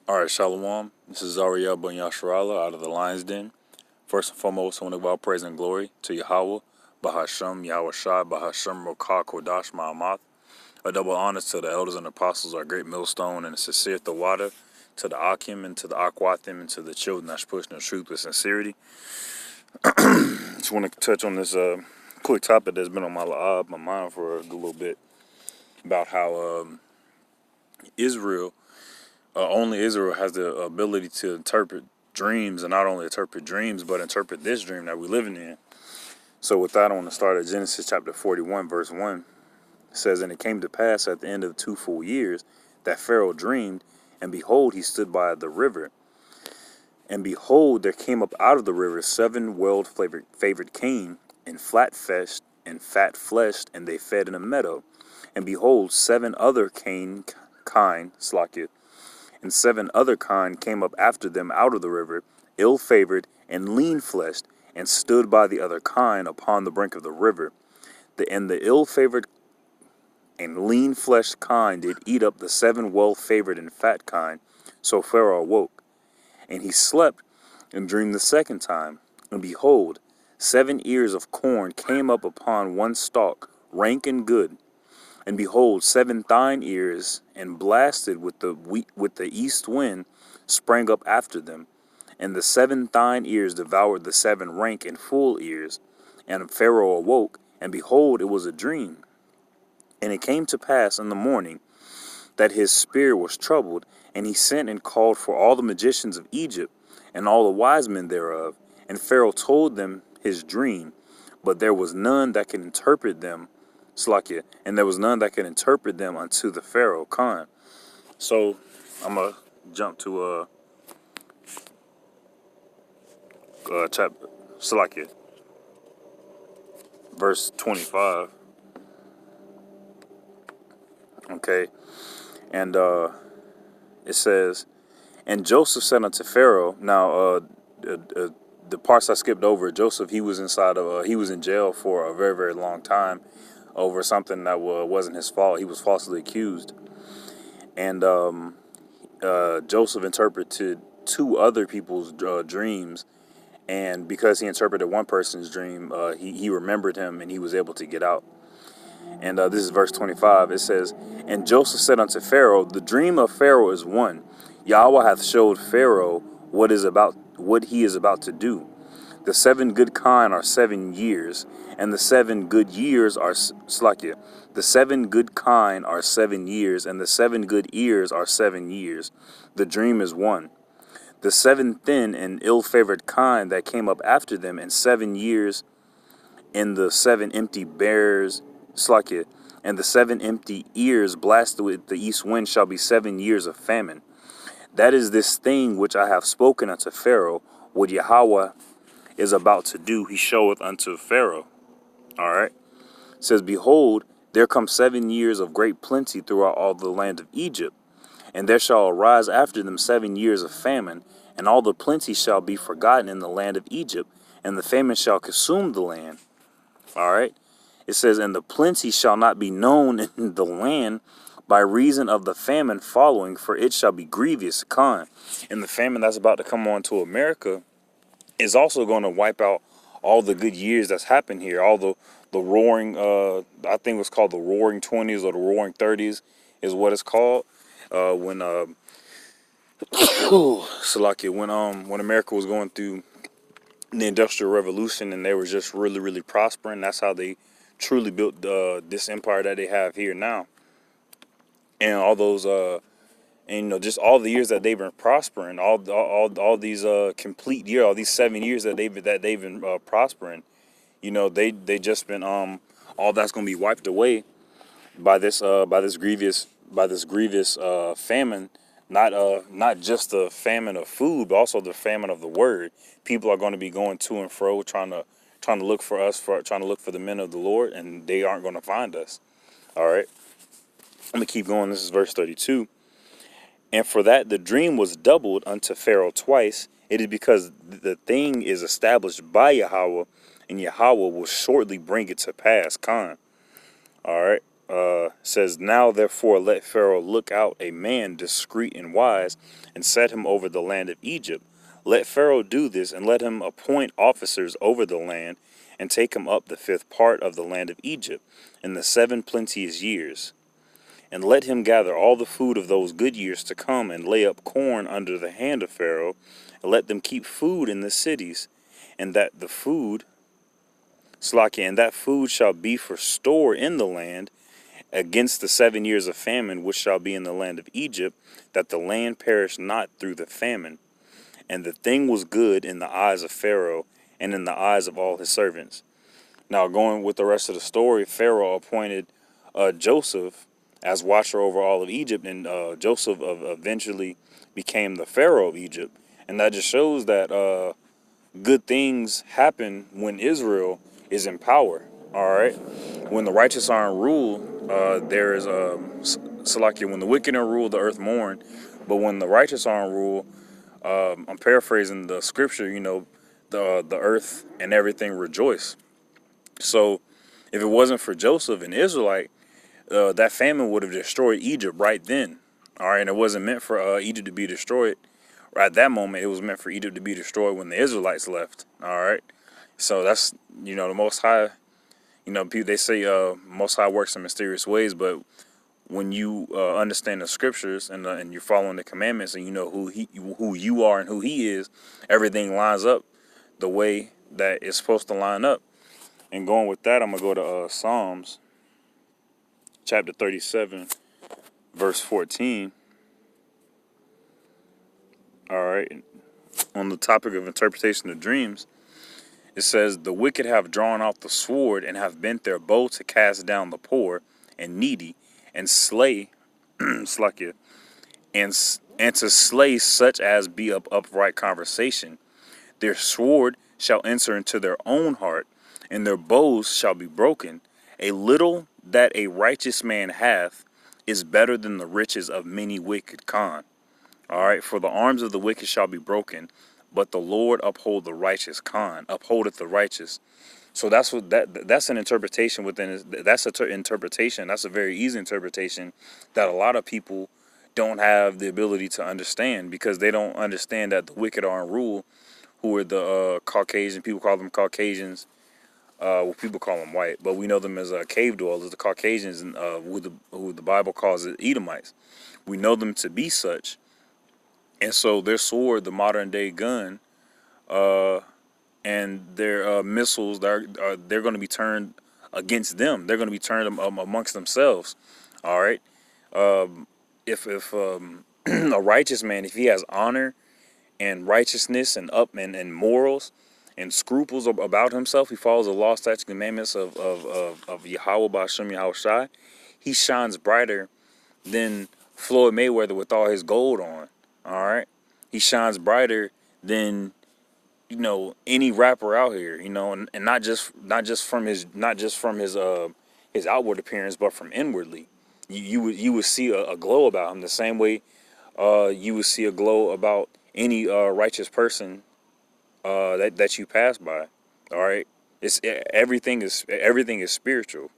All right, Shalom. This is Zariel Ben Yasharala out of the Lion's Den. First and foremost, I want to give all praise and glory to Yahweh, Bahashem, Yahweh Shai, Bahashem, Rokah, Kodash, Ma'amath. A double honor to the elders and apostles, our great millstone, and the sincere the water, to the Akim and to the Aquathim, and to the children that's pushing the truth with sincerity. Just want to touch on this quick topic that's been on my mind for a good little bit about how Israel. Only Israel has the ability to interpret dreams, and not only interpret dreams, but interpret this dream that we're living in. So with that, I want to start at Genesis chapter 41, verse 1. It says, "And it came to pass at the end of 2 full years that Pharaoh dreamed, and behold, he stood by the river. And behold, there came up out of the river 7 well-favored kine, and flat-fleshed, and fat-fleshed, and they fed in a meadow. And behold, 7 other kine, and 7 other kine came up after them out of the river, ill-favored and lean-fleshed, and stood by the other kine upon the brink of the river. And the ill-favored and lean-fleshed kine did eat up the 7 well-favored and fat kine. So Pharaoh awoke, and he slept and dreamed the second time. And behold, 7 ears of corn came up upon one stalk, rank and good. And behold, 7 thine ears, and blasted with the east wind, sprang up after them. And the 7 thine ears devoured the 7 rank and full ears. And Pharaoh awoke, and behold, it was a dream. And it came to pass in the morning that his spirit was troubled, and he sent and called for all the magicians of Egypt, and all the wise men thereof. And Pharaoh told them his dream, but there was none that could interpret them. And there was none that could interpret them unto the Pharaoh Khan. So I'm gonna jump to chapter verse 25. Okay, and it says, "And Joseph said unto Pharaoh." Now, the parts I skipped over, Joseph, he was he was in jail for a very, very long time over something that wasn't his fault. He was falsely accused. And Joseph interpreted 2 other people's dreams. And because he interpreted one person's dream, he remembered him, and he was able to get out. And this is verse 25. It says, "And Joseph said unto Pharaoh, The dream of Pharaoh is one. Yahweh hath showed Pharaoh what he is about to do. The 7 good kine are 7 years, and the 7 good years are The 7 good kine are 7 years, and the 7 good ears are 7 years. The dream is one. The 7 thin and ill-favored kine that came up after them in 7 years, and the 7 empty bears, and the 7 empty ears blasted with the east wind shall be 7 years of famine. That is this thing which I have spoken unto Pharaoh, what Yahweh is about to do, he showeth unto Pharaoh." All right. It says, "Behold, there come 7 years of great plenty throughout all the land of Egypt, and there shall arise after them 7 years of famine, and all the plenty shall be forgotten in the land of Egypt, and the famine shall consume the land." All right. It says, "And the plenty shall not be known in the land by reason of the famine following, for it shall be grievous." And the famine that's about to come on to America is also going to wipe out all the good years that's happened here. All the roaring, I think it's called the roaring 20s or the roaring 30s is what it's called. When when America was going through the Industrial Revolution, and they were just really, really prospering. That's how they truly built this empire that they have here now. And all those and just all the years that they've been prospering, all these complete year, all these 7 years that they've been prospering, they just been all that's going to be wiped away by this grievous famine. Not just the famine of food, but also the famine of the word. People are going to be going to and fro, trying to look for us, trying to look for the men of the Lord, and they aren't going to find us. All right, I'm gonna keep going. This is verse 32. "And for that the dream was doubled unto Pharaoh twice, it is because the thing is established by Yahweh, and Yahweh will shortly bring it to pass." All right. says, now therefore let Pharaoh look out a man discreet and wise, and set him over the land of Egypt. Let Pharaoh do this, and let him appoint officers over the land, and take him up the fifth part of the land of Egypt in the 7 plenteous years. And let him gather all the food of those good years to come, and lay up corn under the hand of Pharaoh, and let them keep food in the cities, and that the food, Slakia, and that food shall be for store in the land, against the 7 years of famine which shall be in the land of Egypt, that the land perish not through the famine. And the thing was good in the eyes of Pharaoh and in the eyes of all his servants. Now, going with the rest of the story, Pharaoh appointed Joseph as watcher over all of Egypt, and Joseph eventually became the Pharaoh of Egypt. And that just shows that good things happen when Israel is in power. All right, when the righteous are in rule, there is Salakia. When the wicked are in rule, the earth mourn. But when the righteous are in rule, I'm paraphrasing the scripture. The earth and everything rejoice. So, if it wasn't for Joseph, an Israelite, that famine would have destroyed Egypt right then. All right, and it wasn't meant for Egypt to be destroyed right at that moment. It was meant for Egypt to be destroyed when the Israelites left. All right, so that's the Most High. People, they say Most High works in mysterious ways, but when you understand the scriptures and you're following the commandments, and you know who you are and who He is, everything lines up the way that it's supposed to line up. And going with that, I'm gonna go to Psalms chapter 37, verse 14. All right, on the topic of interpretation of dreams, it says, "The wicked have drawn out the sword and have bent their bow to cast down the poor and needy, and slay, Slakia, and to slay such as be of upright conversation. Their sword shall enter into their own heart, and their bows shall be broken. A little that a righteous man hath is better than the riches of many wicked khan. All right, for the arms of the wicked shall be broken, but the Lord upholdeth the righteous." So that's an interpretation within. That's an interpretation. That's a very easy interpretation that a lot of people don't have the ability to understand, because they don't understand that the wicked are in rule, who are the Caucasian. People call them Caucasians. Well, people call them white, but we know them as cave dwellers, the Caucasians, who the Bible calls it Edomites. We know them to be such, and so their sword, the modern day gun, and their missiles, they're going to be turned against them. They're going to be turned amongst themselves. All right. If a righteous man, if he has honor and righteousness and morals and scruples about himself, he follows the law, statutes, commandments of Yahweh Ba'ashem Yahweh Shai, he shines brighter than Floyd Mayweather with all his gold on. All right. He shines brighter than any rapper out here, and not just from his outward appearance, but from inwardly. You would see a glow about him, the same way you would see a glow about any righteous person that you pass by. All right, everything is spiritual.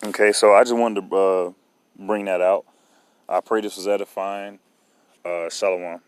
Okay, so I just wanted to bring that out. I pray this was edifying. Shalom.